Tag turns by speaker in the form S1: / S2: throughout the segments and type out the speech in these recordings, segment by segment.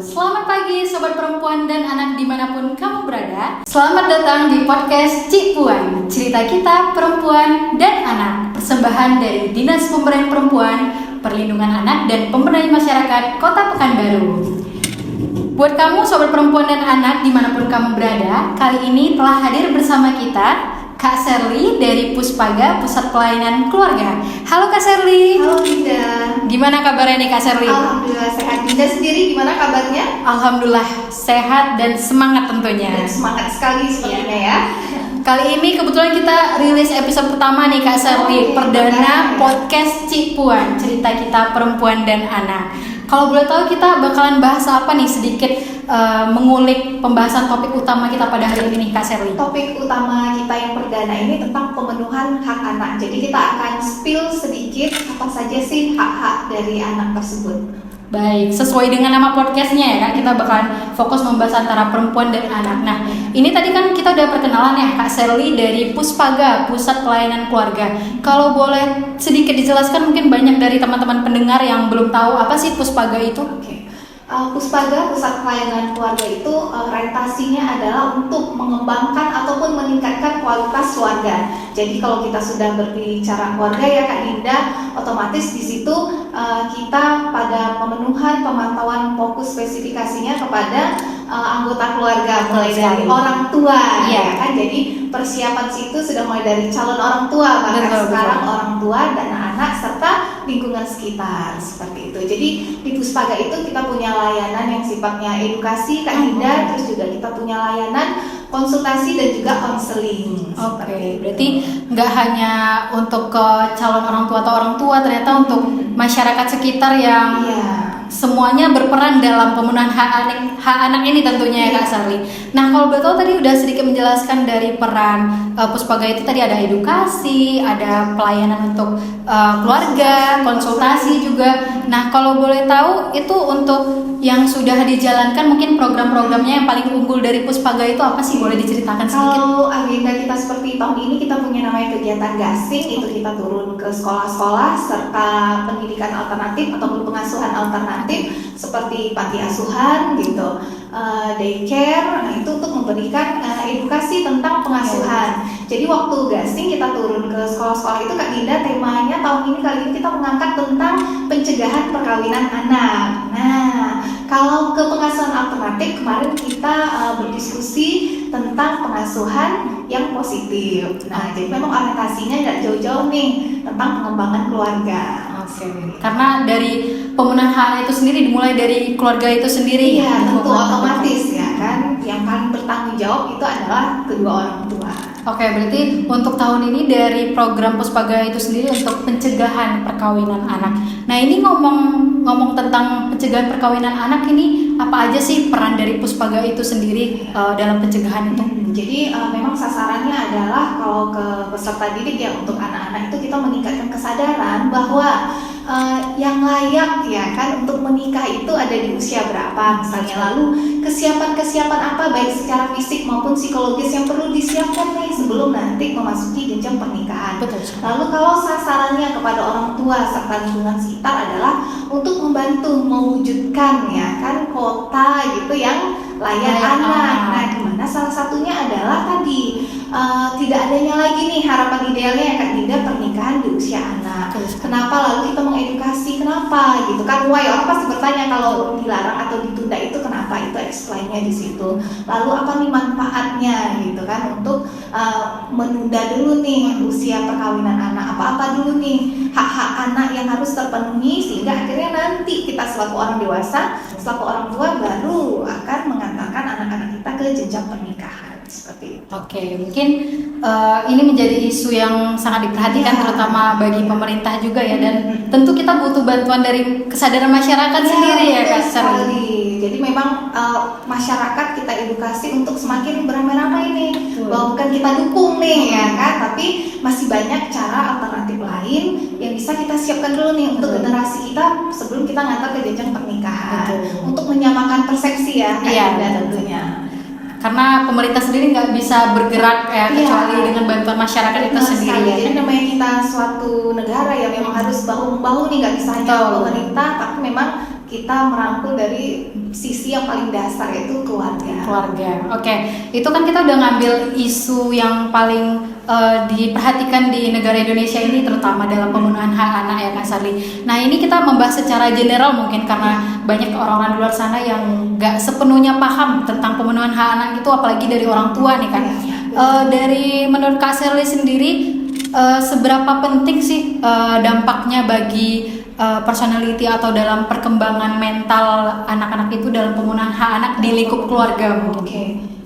S1: Selamat pagi sobat perempuan dan anak dimanapun kamu berada. Selamat datang di podcast Cik Puan, cerita kita perempuan dan anak. Persembahan dari Dinas Pemberdayaan Perempuan, Perlindungan Anak dan Pemberdayaan Masyarakat Kota Pekanbaru. Buat kamu sobat perempuan dan anak dimanapun kamu berada, kali ini telah hadir bersama kita Kak Sherly dari Puspaga, Pusat Pelayanan Keluarga. Halo Kak Sherly.
S2: Halo Dinda.
S1: Gimana kabarnya nih Kak Sherly?
S2: Alhamdulillah sehat. Dinda sendiri gimana kabarnya?
S1: Alhamdulillah sehat dan semangat tentunya.
S2: Dan semangat sekali sepertinya ya.
S1: Kali ini kebetulan kita rilis episode pertama nih Kak Sherly, perdana podcast Cik Puan, cerita kita perempuan dan anak. Kalau boleh tahu kita bakalan bahas apa nih, sedikit mengulik pembahasan topik utama kita pada hari ini nih Kak Sherly.
S2: Topik utama kita yang perdana ini tentang pemenuhan hak anak. Jadi kita akan spill sedikit apa saja sih hak-hak dari anak tersebut.
S1: Baik, sesuai dengan nama podcastnya ya Kak, kita bakalan fokus membahas antara perempuan dan anak. Nah, ini tadi kan kita udah perkenalan ya Kak Sherly dari Puspaga, Pusat Pelayanan Keluarga. Kalau boleh sedikit dijelaskan, mungkin banyak dari teman-teman pendengar yang belum tahu apa sih Puspaga itu?
S2: Oke. Puspaga, Pusat Pelayanan Keluarga itu orientasinya adalah untuk mengembangkan ataupun meningkatkan kualitas keluarga. Jadi kalau kita sudah berbicara keluarga ya Kak Dinda, otomatis di situ kita pada pemenuhan pemantauan fokus spesifikasinya kepada anggota keluarga, mulai dari orang tua, ya kan. Jadi persiapan situ sudah mulai dari calon orang tua, bahkan sekarang orang tua dan anak serta lingkungan sekitar seperti itu. Jadi di Puspaga itu kita punya layanan yang sifatnya edukasi Kak Dinda, terus juga kita punya layanan konsultasi dan juga konseling.
S1: Oke, berarti nggak hanya untuk ke calon orang tua atau orang tua, ternyata untuk masyarakat sekitar yang semuanya berperan dalam pemenuhan hak anak ini tentunya ya Kak Sherly. Nah, kalau betul tadi udah sedikit menjelaskan dari peran Puspaga itu, tadi ada edukasi, ada pelayanan untuk keluarga, konsultasi juga. Nah, kalau boleh tahu itu untuk yang sudah dijalankan, mungkin program-programnya yang paling unggul dari Puspaga itu apa sih? Boleh diceritakan sedikit?
S2: Kalau agenda kita seperti tahun ini, kita punya namanya kegiatan gasing, itu kita turun ke sekolah-sekolah serta pendidikan alternatif ataupun pengasuhan alternatif seperti panti asuhan gitu, daycare. Nah, itu untuk memberikan edukasi tentang pengasuhan. Jadi waktu gasing kita turun ke sekolah-sekolah itu Kak Dinda, temanya tahun ini kali ini kita mengangkat tentang pencegahan perkawinan anak. Nah, kalau ke pengasuhan alternatif kemarin kita berdiskusi tentang pengasuhan yang positif. Nah, jadi memang orientasinya nggak jauh-jauh nih tentang pengembangan keluarga.
S1: Oke. Karena dari pemenuhan hak itu sendiri dimulai dari keluarga itu sendiri.
S2: Iya, tentu otomatis ya kan. Yang paling bertanggung jawab itu adalah kedua orang tua.
S1: Oke, berarti untuk tahun ini dari program Puspaga itu sendiri untuk pencegahan perkawinan anak. Nah, ini ngomong tentang pencegahan perkawinan anak, ini apa aja sih peran dari Puspaga itu sendiri dalam pencegahan itu?
S2: Jadi memang sasarannya adalah kalau ke peserta didik ya, untuk anak-anak itu kita meningkatkan kesadaran bahwa yang layak ya kan untuk menikah itu ada di usia berapa misalnya, lalu kesiapan-kesiapan apa baik secara fisik maupun psikologis yang perlu disiapkan nih sebelum nanti memasuki jenjang pernikahan.
S1: Betul.
S2: Lalu kalau sasarannya kepada orang tua serta lingkungan sekitar adalah untuk membantu mewujudkan ya kan kota gitu yang layak anak. Nah, gimana salah satunya adalah tadi tidak adanya lagi nih harapan idealnya ya Kak Dinda, pernikahan di usia anak. Kenapa? Lalu kita mengedukasi kenapa gitu kan? Why, orang pasti bertanya kalau dilarang atau ditunda itu kenapa? Itu explain-nya di situ. Lalu apa nih manfaatnya gitu kan untuk menunda dulu nih usia perkawinan anak, apa-apa dulu nih hak-hak anak yang harus terpenuhi sehingga akhirnya nanti kita selaku orang dewasa, selaku orang tua baru akan mengantarkan anak-anak kita ke jenjang pernikahan seperti itu.
S1: Oke, mungkin ini menjadi isu yang sangat diperhatikan terutama bagi pemerintah juga ya, dan tentu kita butuh bantuan dari kesadaran masyarakat sendiri ya Kak Sherly.
S2: Jadi memang masyarakat kita edukasi untuk semakin beramai-ramai nih, bahwa bukan kita dukung nih ya kan, tapi masih banyak cara alternatif lain yang bisa kita siapkan dulu nih untuk generasi kita sebelum kita ngantar ke jenjang pernikahan. Untuk menyamakan persepsi ya Kak Dinda tentunya.
S1: Karena pemerintah sendiri nggak bisa bergerak ya kecuali dengan bantuan masyarakat itu sendiri.
S2: Jadi namanya kita suatu negara ya memang harus bahu-membahu nih, nggak bisa hanya pemerintah, tapi memang kita merangkul dari sisi yang paling dasar yaitu keluarga.
S1: Oke, itu kan kita udah ngambil isu yang paling diperhatikan di negara Indonesia ini, terutama dalam pembunuhan hak anak ya Kak Sarli. Nah ini kita membahas secara general mungkin karena banyak orang-orang di luar sana yang nggak sepenuhnya paham tentang pembunuhan hak anak itu, apalagi dari orang tua nih kan. Dari menurut Kak Sarli sendiri, seberapa penting sih dampaknya bagi personality atau dalam perkembangan mental anak-anak itu dalam pembunuhan hak anak di lingkup keluarga mungkin?
S2: Oke.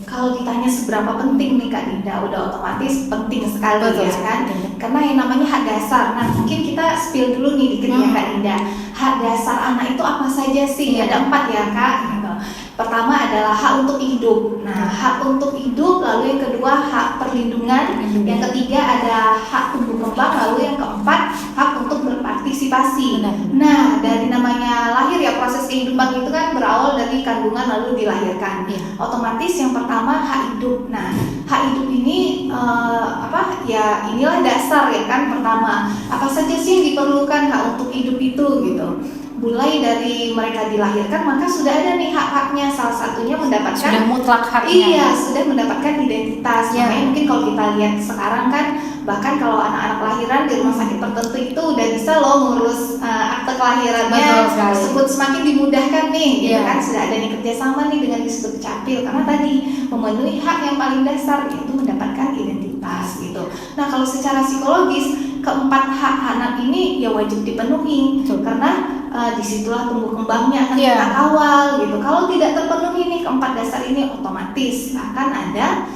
S2: Kalau ditanya seberapa penting nih Kak Dinda, udah otomatis penting sekali.
S1: Betul,
S2: ya kan?
S1: penting.
S2: Karena yang namanya hak dasar. Nah mungkin kita spill dulu nih dikit ya Kak Dinda. Hak dasar anak itu apa saja sih? Ada 4 ya Kak. Gitu. Pertama adalah hak untuk hidup. Nah hak untuk hidup, lalu yang kedua hak perlindungan, yang ketiga ada hak tumbuh kembang, lalu yang keempat hak untuk berpartisipasi. Nah dari namanya lahir ya, proses kehidupan itu kan berawal dari kandungan lalu dilahirkan. Otomatis yang pertama hak hidup. Nah hak hidup ini ya inilah dasar ya kan. Pertama apa saja sih yang diperlukan hak untuk hidup itu gitu. Mulai dari mereka dilahirkan maka sudah ada nih hak-haknya, salah satunya mendapatkan
S1: Sudah mutlak haknya.
S2: Iya, sudah mendapatkan identitas. Makanya mungkin kalau kita lihat sekarang kan, bahkan kalau anak-anak lahiran di rumah sakit tertentu itu udah bisa loh ngurus akte kelahirannya. Tersebut semakin dimudahkan nih, gitu kan. Sudah ada nih kerjasama nih dengan Disduk Capil karena tadi memenuhi hak yang paling dasar yaitu mendapatkan identitas gitu. Nah kalau secara psikologis keempat hak anak ini ya wajib dipenuhi karena disitulah tumbuh kembangnya akan kita awal gitu. Kalau tidak terpenuhi nih keempat dasar ini, otomatis akan ada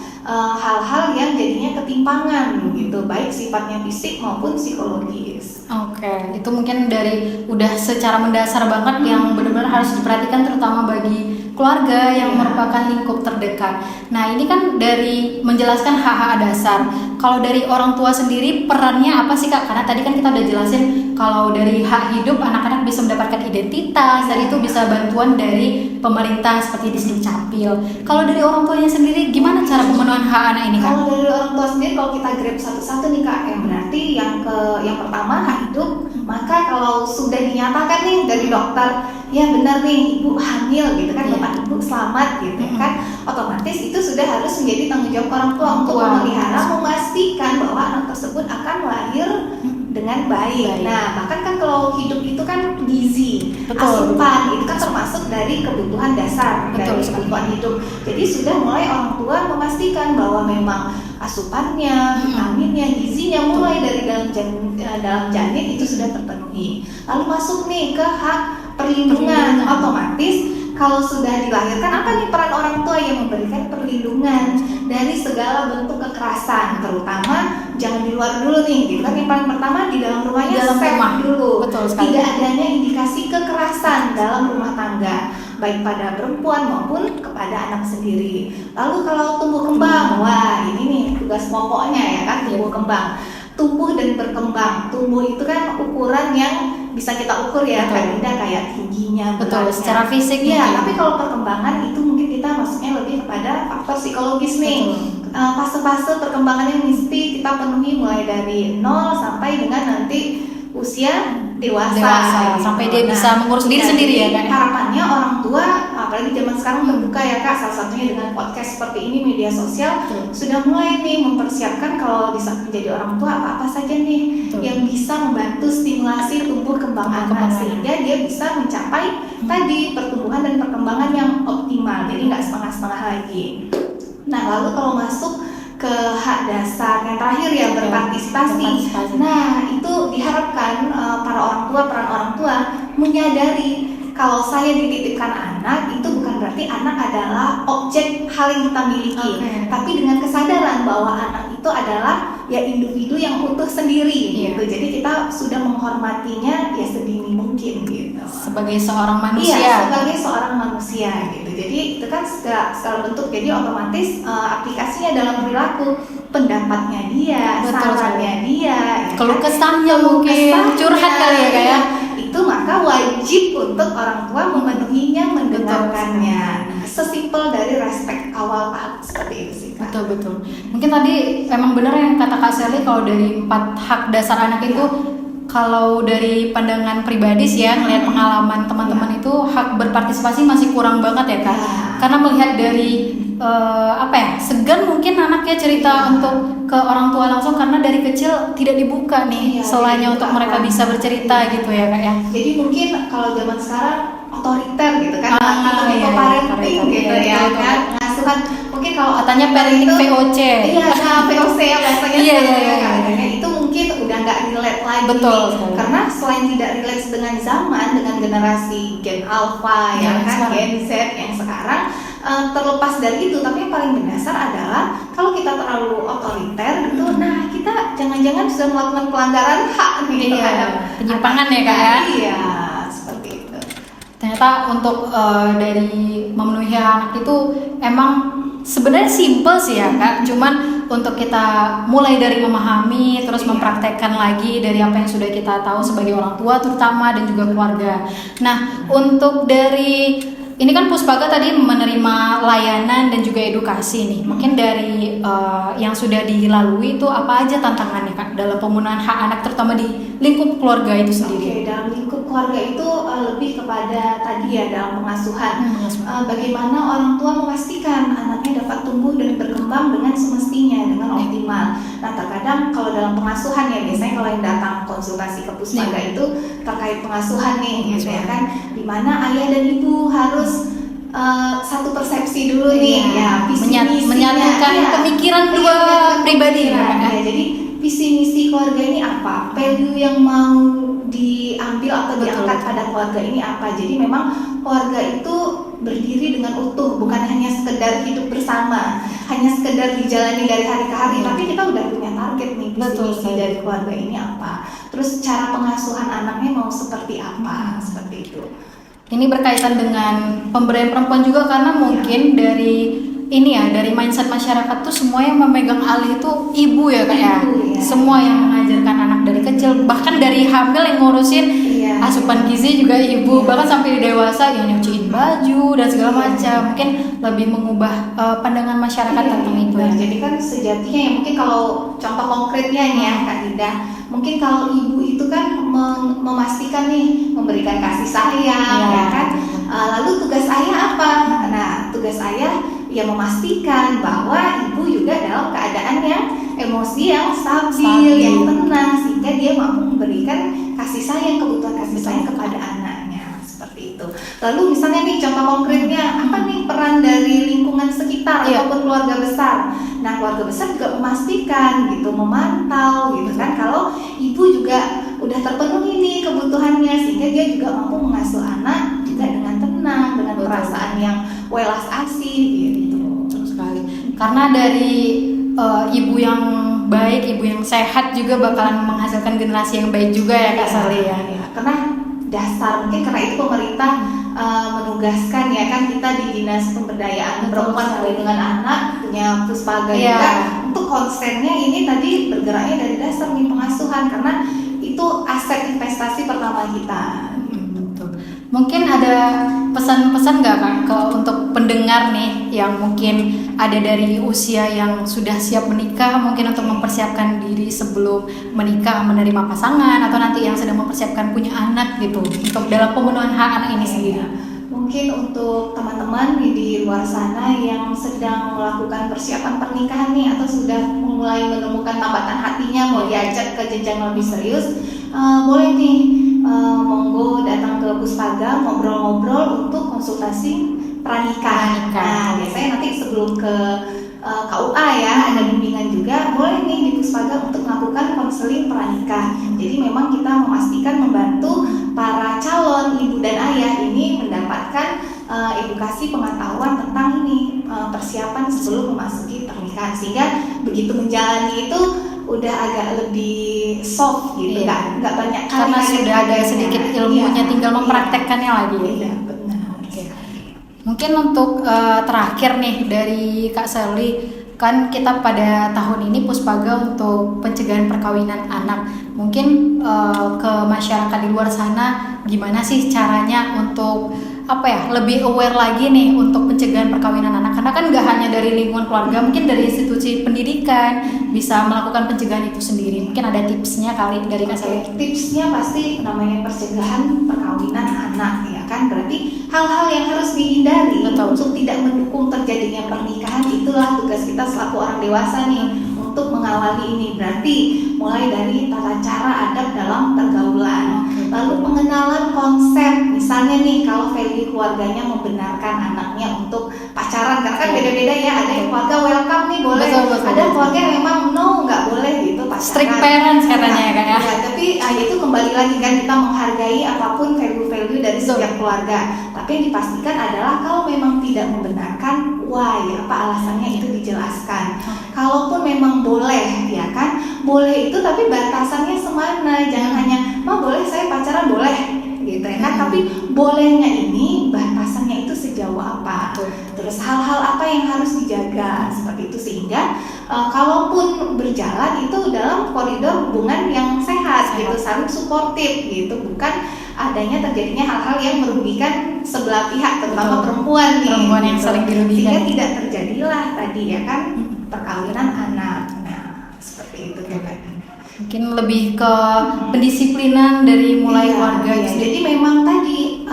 S2: hal-hal yang jadinya ketimpangan gitu, baik sifatnya fisik maupun psikologis.
S1: Oke, itu mungkin dari udah secara mendasar banget yang benar-benar harus diperhatikan terutama bagi keluarga yang merupakan lingkup terdekat. Nah ini kan dari menjelaskan hak-hak dasar. Kalau dari orang tua sendiri perannya apa sih Kak? Karena tadi kan kita udah jelasin kalau dari hak hidup anak-anak bisa mendapatkan identitas, dan itu bisa bantuan dari pemerintah seperti Disduk Capil. Kalau dari orang tuanya sendiri gimana cara pemenuhan hak anak ini Kak?
S2: Kalau dari orang tua sendiri, kalau kita grab satu-satu nih Kak, yang berarti yang pertama hak hidup. Maka kalau sudah dinyatakan nih dari dokter, ya benar nih ibu hamil gitu kan, bapak ibu selamat gitu kan, otomatis itu sudah harus menjadi tanggung jawab orang tua untuk memelihara, memastikan bahwa anak tersebut akan lahir dengan baik. Nah bahkan kan kalau hidup itu kan gizi, asupan itu kan termasuk dari kebutuhan dasar dari kebutuhan hidup. Jadi sudah mulai orang tua memastikan bahwa memang asupannya, vitaminnya, gizinya mulai dari dalam janin itu sudah terpenuhi. Lalu masuk nih ke hak perlindungan. Otomatis kalau sudah dilahirkan, apa nih peran orang tua yang memberikan perlindungan dari segala bentuk kekerasan, terutama jangan di luar dulu nih, gitu kan. Yang paling pertama di dalam rumahnya,
S1: dalam rumah
S2: dulu. Tidak
S1: adanya
S2: adanya indikasi kekerasan dalam rumah tangga, baik pada perempuan maupun kepada anak sendiri. Lalu kalau tumbuh kembang, wah ini nih tugas pokoknya ya kan, tumbuh kembang. Tumbuh dan berkembang. Tumbuh itu kan ukuran yang bisa kita ukur ya, Kak Dinda, kayak tingginya, beratnya.
S1: Secara fisik
S2: ya. Tapi kalau perkembangan itu mungkin kita masuknya lebih kepada faktor psikologis nih. Fase-fase perkembangan yang mesti kita penuhi mulai dari 0 sampai dengan nanti usia dewasa gitu.
S1: Sampai dia bisa mengurus diri sendiri ya kan.
S2: Harapannya orang tua, apalagi zaman sekarang terbuka ya Kak, salah satunya dengan podcast seperti ini, media sosial, sudah mulai nih mempersiapkan kalau bisa menjadi orang tua apa saja nih yang bisa membantu stimulasi tumbuh kembang anak sehingga dia bisa mencapai tadi pertumbuhan dan perkembangan yang optimal, jadi nggak setengah-setengah lagi. Nah lalu kalau masuk ke hak dasar yang terakhir ya, berpartisipasi. Nah itu diharapkan peran orang tua menyadari kalau saya dititipkan anak itu bukan berarti anak adalah objek hal yang kita miliki, tapi dengan kesadaran bahwa anak itu adalah ya individu yang utuh sendiri gitu. Jadi kita sudah menghormatinya ya sedini mungkin gitu.
S1: Sebagai seorang manusia.
S2: Iya, sebagai seorang manusia gitu. Jadi itu kan segala bentuk. Jadi otomatis aplikasinya dalam perilaku, pendapatnya dia, sarannya dia,
S1: keluh kesahnya mungkin, curhat kali ya kayak.
S2: Itu maka wajib untuk orang tua memenuhinya, mendengarkannya. Sesimpel dari respect awal Pak, seperti itu sih Kak.
S1: Betul. Mungkin tadi emang benar yang kata Kak Sally, kalau dari 4 hak dasar anak itu kalau dari pandangan pribadi sih ya, ngelihat pengalaman teman-teman itu hak berpartisipasi masih kurang banget ya Kak. Karena melihat dari segan mungkin anaknya cerita untuk ke orang tua langsung karena dari kecil tidak dibuka nih selanya untuk mereka bisa bercerita gitu ya Kak ya.
S2: Jadi mungkin kalau zaman sekarang otoriter gitu kan, tipe parenting gitu ya kan, ngasuhan mungkin kalau
S1: katanya parenting
S2: itu,
S1: VOC.
S2: Iya, VOC ya bahasanya.
S1: Iya.
S2: Itu mungkin udah nggak relate lagi.
S1: Betul.
S2: Karena selain tidak relate dengan zaman, dengan generasi Gen Alpha ya kan, Gen Z yang sekarang terlepas dari itu, tapi yang paling mendasar adalah kalau kita terlalu otoriter gitu, nah kita jangan-jangan sudah melakukan pelanggaran hak nih terhadap
S1: penyimpangan ya Kak ya.
S2: Iya, seperti itu.
S1: Ternyata untuk dari memenuhi anak itu emang sebenarnya simple sih ya Kak, cuman untuk kita mulai dari memahami terus mempraktekkan lagi dari apa yang sudah kita tahu sebagai orang tua terutama dan juga keluarga. Nah, untuk dari ini kan Puspaga tadi menerima layanan dan juga edukasi nih. Mungkin dari yang sudah dilalui itu apa aja tantangannya Kak dalam pemenuhan hak anak terutama di lingkup keluarga itu sendiri?
S2: Oke, dalam lingkup keluarga itu lebih kepada tadi ya dalam pengasuhan. Bagaimana orang tua memastikan anaknya dapat tumbuh dan berkembang dengan semestinya, dengan optimal. Nah, terkadang kalau dalam pengasuhan ya biasanya kalau yang datang konsultasi ke Puspaga itu terkait pengasuhan nih, gitu ya kan, dimana ayah dan ibu harus satu persepsi dulu nih, ya visi misinya,
S1: menyatukan pemikiran dua pribadi
S2: ya. Jadi visi misi keluarga ini apa, value yang mau diambil atau diangkat pada keluarga ini apa. Jadi memang keluarga itu berdiri dengan utuh, bukan hanya sekedar hidup bersama, hanya sekedar dijalani dari hari ke hari, tapi kita udah punya target nih, visi misi dari keluarga ini apa, terus cara pengasuhan anaknya mau seperti apa, seperti itu.
S1: Ini berkaitan dengan pemberdayaan perempuan juga karena mungkin dari ini ya, dari mindset masyarakat tuh semua yang memegang alih itu ibu ya Kak ya. Semua yang mengajarkan anak dari kecil, bahkan dari hamil yang ngurusin asupan gizi juga ibu, bahkan sampai dewasa yang nyuciin baju dan segala macam. Mungkin lebih mengubah pandangan masyarakat tentang itu ya.
S2: Jadi kan sejatinya ya mungkin kalau contoh konkretnya nih ya Kak Dinda, mungkin kalau ibu itu kan memastikan nih, memberikan kasih sayang ya kan. Lalu tugas ayah apa? Nah, tugas ayah ya memastikan bahwa ibu juga dalam keadaan yang emosi yang stabil, yang tenang, sehingga dia mampu memberikan kasih sayang, kebutuhan kasih sayang kepada anaknya, seperti itu. Lalu misalnya nih contoh konkretnya apa nih peran dari lingkungan sekitar ataupun keluarga besar. Nah, keluarga besar juga memastikan gitu, memantau gitu kan, kalau ibu juga udah terpenuhi nih kebutuhannya, sehingga dia juga mampu mengasuh anak juga dengan tenang, dengan perasaan yang welas asih gitu.
S1: Karena dari ibu yang baik, ibu yang sehat juga bakalan menghasilkan generasi yang baik juga ya Kak Sally ya.
S2: Karena dasar mungkin karena itu pemerintah menugaskan ya kan kita di Dinas Pemberdayaan Perempuan dan Perlindungan Anak punya Puspaga juga untuk konsennya ini tadi bergeraknya dari dasar nih pengasuhan, karena itu aset investasi pertama kita.
S1: Mungkin ada pesan-pesan nggak Kak untuk pendengar nih yang mungkin ada dari usia yang sudah siap menikah, mungkin untuk mempersiapkan diri sebelum menikah, menerima pasangan, atau nanti yang sedang mempersiapkan punya anak gitu, untuk dalam pemenuhan hak anak ini sendiri.
S2: Mungkin untuk teman-teman di luar sana yang sedang melakukan persiapan pernikahan nih, atau sudah mulai menemukan tambatan hatinya mau diajak ke jenjang lebih serius, boleh nih monggo datang ke Puspaga ngobrol-ngobrol untuk konsultasi pranikah. Nah, biasanya nanti sebelum ke KUA ya ada bimbingan juga, boleh nih di Puspaga untuk melakukan konseling pranikah. Jadi memang kita memastikan membantu para calon ibu dan ayah ini mendapatkan edukasi pengetahuan tentang ini persiapan sebelum memasuki pernikahan, sehingga begitu menjalani itu udah agak lebih soft gitu, nggak banyak
S1: karena sudah ada sedikit ilmunya, tinggal mempraktekkannya lagi.
S2: Benar.
S1: Mungkin untuk terakhir nih dari Kak Sally, kan kita pada tahun ini Puspaga untuk pencegahan perkawinan anak. Mungkin ke masyarakat di luar sana gimana sih caranya untuk lebih aware lagi nih untuk pencegahan perkawinan anak, karena kan nggak hanya dari lingkungan keluarga, mungkin dari institusi pendidikan bisa melakukan pencegahan itu sendiri. Mungkin ada tipsnya kali dari Kak Sally.
S2: Tipsnya pasti namanya pencegahan perkawinan anak ya kan, berarti hal-hal yang harus dihindari.
S1: Betul.
S2: Untuk tidak mendukung terjadinya pernikahan, itulah tugas kita selaku orang dewasa nih untuk mengawali ini. Berarti mulai dari tata cara adab dalam pergaulan, lalu pengenalan konsep. Misalnya nih kalau value keluarganya membenarkan anaknya untuk pacaran, karena kan beda-beda ya, ada yang keluarga welcome nih boleh,
S1: Betul.
S2: ada keluarga yang memang no nggak boleh gitu pacaran.
S1: Strict parents katanya ya Kak ya.
S2: Ya, tapi itu kembali lagi kan, kita menghargai apapun value-value dari setiap keluarga. Tapi yang dipastikan adalah kalau memang tidak membenarkan, why, apa alasannya itu dijelaskan. Kalaupun memang boleh, ya kan, boleh itu tapi batasannya semana. Jangan hanya, "Ma boleh saya pacaran?" Boleh, gitu ya kan. Tapi bolehnya ini batasannya itu sejauh apa. Terus hal-hal apa yang harus dijaga seperti itu, sehingga kalaupun berjalan itu dalam koridor hubungan yang sehat gitu, saling suportif gitu, bukan adanya terjadinya hal-hal yang merugikan sebelah pihak, terutama perempuan nih.
S1: Perempuan yang saling dirugikan.
S2: Sehingga tidak terjadilah tadi ya kan perkawinan anak. Nah, seperti itu kan.
S1: Mungkin lebih ke pendisiplinan dari mulai keluarga.
S2: Iya. Jadi memang tadi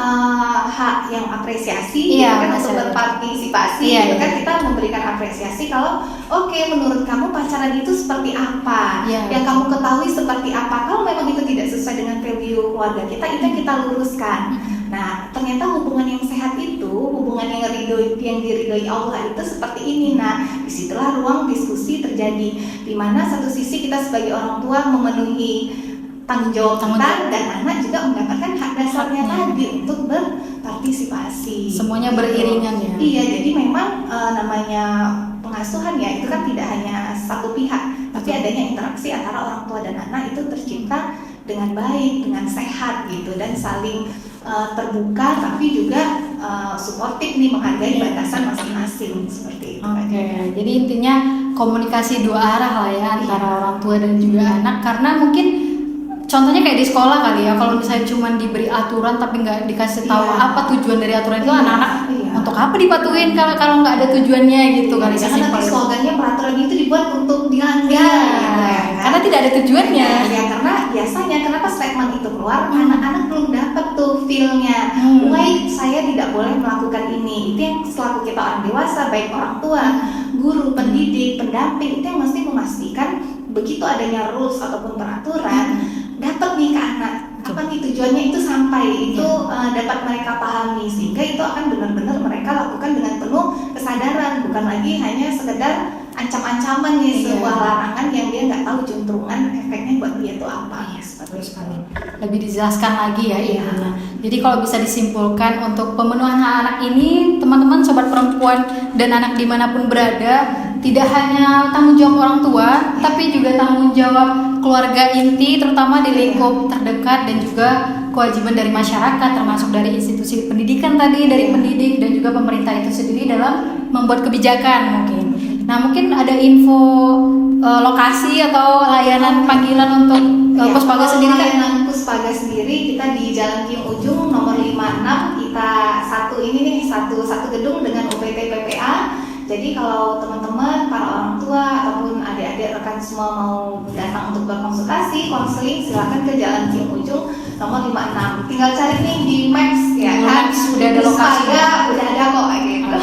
S2: hak yang apresiasi
S1: Iya,
S2: kan, untuk berpartisipasi gitu kan, kita memberikan apresiasi kalau oke, menurut kamu pacaran itu seperti apa, yang kamu ketahui seperti apa. Kalau memang itu tidak sesuai dengan value keluarga kita, itu yang kita luruskan. Nah, ternyata hubungan yang sehat itu, hubungan yang diridhoi Allah itu seperti ini. Nah, disitulah ruang diskusi terjadi, di mana satu sisi kita sebagai orang tua memenuhi tanggung jawab kita, dan anak juga mendapatkan hak dasarnya tadi untuk berpartisipasi.
S1: Semuanya beriringan ya.
S2: Iya, jadi memang namanya pengasuhan ya, itu kan tidak hanya satu pihak, tapi adanya interaksi antara orang tua dan anak itu tercipta dengan baik, dengan sehat gitu, dan saling terbuka, tapi juga suportif nih, menghargai batasan masing-masing seperti itu.
S1: Jadi intinya komunikasi dua arah lah ya, antara orang tua dan juga anak. Karena mungkin contohnya kayak di sekolah kali ya, kalau misalnya cuma diberi aturan tapi nggak dikasih tahu apa tujuan dari aturan itu, anak-anak untuk apa dipatuhin kalau nggak ada tujuannya gitu kali.
S2: Jangan nanti slogannya peraturan itu dibuat untuk dilanggar gitu ya,
S1: karena tidak ada tujuannya.
S2: Ya, karena biasanya kenapa statement itu keluar, anak-anak belum dapat tuh feel-nya. Why saya tidak boleh melakukan ini. Itu yang selaku kita orang dewasa, baik orang tua, guru, pendidik, pendamping, itu yang mesti memastikan begitu adanya rules ataupun peraturan dapat nih ke anak, apa nih tujuannya itu sampai itu dapat mereka pahami, sehingga itu akan benar-benar mereka lakukan dengan penuh kesadaran, bukan lagi hanya sekedar ancam-ancaman nih, sebuah larangan yang dia nggak tahu juntrungan efeknya buat dia itu apa.
S1: Lebih dijelaskan lagi ya intinya. Jadi kalau bisa disimpulkan, untuk pemenuhan hak anak ini, teman-teman sobat perempuan dan anak dimanapun berada, tidak hanya tanggung jawab orang tua, tapi juga tanggung jawab keluarga inti, terutama di lingkup terdekat, dan juga kewajiban dari masyarakat, termasuk dari institusi pendidikan tadi, dari pendidik dan juga pemerintah itu sendiri dalam membuat kebijakan mungkin. Nah, mungkin ada info lokasi atau layanan panggilan untuk Puspaga sendiri kan?
S2: Layanan Puspaga sendiri kita di Jalan Kim Ujung nomor 56, kita satu gedung dengan UPT PPA. Jadi kalau teman-teman, para orang tua ataupun adik-adik rekan semua mau datang untuk berkonsultasi, konseling, silakan ke Jalan Kim Ujung nomor 56. Tinggal cari nih di Maps ya kan.
S1: Sudah ada lokasi.
S2: Udah ada kok gitu.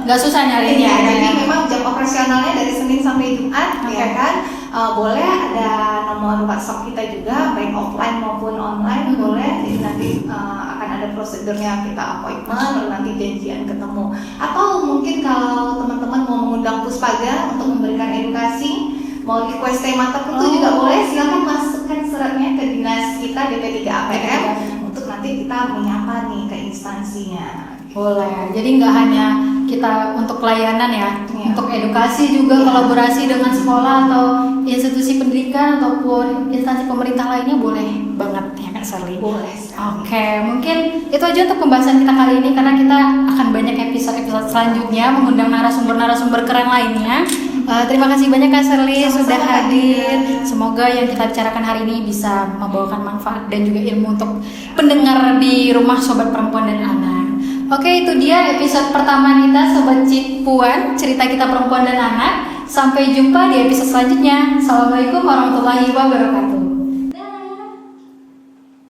S1: Nggak susah nyarinya.
S2: Jadi memang jam operasionalnya dari Senin sampai Jumat ya kan. Boleh ada nomor WhatsApp kita juga, baik offline maupun online boleh. Jadi nanti akan ada prosedurnya, kita appointment, lalu nanti janjian ketemu. Atau mungkin kalau teman-teman mau mengundang Puspaga untuk memberikan edukasi, mau request tema tertentu juga boleh. Silakan masukkan suratnya ke dinas kita DP3 APM untuk nanti kita menyapa nih ke instansinya.
S1: Boleh. Jadi nggak hanya kita untuk pelayanan ya, untuk edukasi juga, kolaborasi dengan sekolah atau institusi pendidikan ataupun instansi pemerintah lainnya boleh banget ya Kak Sally.
S2: Boleh.
S1: Oke, mungkin itu aja untuk pembahasan kita kali ini, karena kita akan banyak episode selanjutnya mengundang narasumber keren lainnya. Terima kasih banyak Kak Sally sudah hadir. Semoga yang kita bicarakan hari ini bisa membawakan manfaat dan juga ilmu untuk pendengar di rumah sobat perempuan dan anak. Oke, itu dia episode pertama kita Sobat Cipuan, cerita kita perempuan dan anak. Sampai jumpa di episode selanjutnya. Assalamualaikum warahmatullahi wabarakatuh.